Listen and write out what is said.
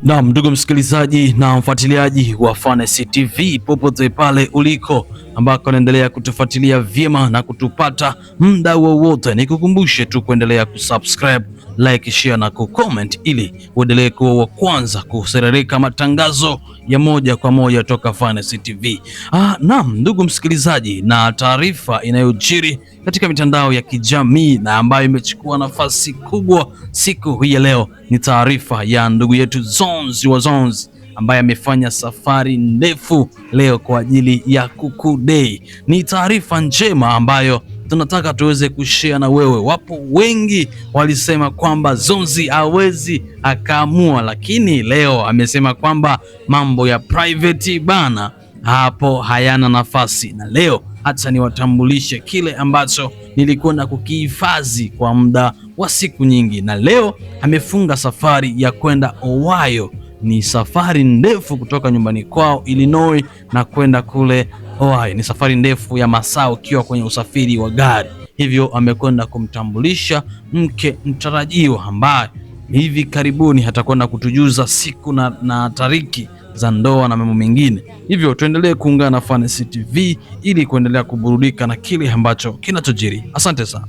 Naam, ndugu msikilizaji na mfuatiliaji wa Fanesi TV popote pale uliko ambako unaendelea kutufuatilia vyema na kutupata muda wowote, nikukumbushe tu kuendelea kusubscribe, like, share na kucomment ili uendelee kuwa wa kwanza kuserereka matangazo ya moja kwa moja toka Fanesi TV. Naam, ndugu msikilizaji, na taarifa inayojiri katika mitandao ya kijamii na ambayo imechukua nafasi kubwa siku hii ya leo ni taarifa ya ndugu yetu Zonzi wa Zonzi ambaye amefanya safari ndefu leo kwa ajili ya Kuku Day. Ni taarifa njema ambayo tunataka tuweze kushare na wewe. Wapo wengi walisema kwamba Zonzi hawezi akaamua, lakini leo amesema kwamba mambo ya private bana hapo hayana nafasi, na leo hata niwatambulishe kile ambacho nilikwenda kukihifadhi kwa muda wa siku nyingi, na leo amefunga safari ya kwenda Ohio. Ni safari ndefu kutoka nyumbani kwao Illinois na kwenda kule Ohio. Ni safari ndefu ya masaa ukiwa kwenye usafiri wa gari, hivyo amekwenda kumtambulisha mke mtarajiwa ambaye hivi karibuni atakwenda kutujuza siku na tariki za ndoa na mambo mengine. Hivyo tuendelee kuungana na Fanesi TV ili kuendelea kuburudika na kile ambacho kinachojiri. Asante sana.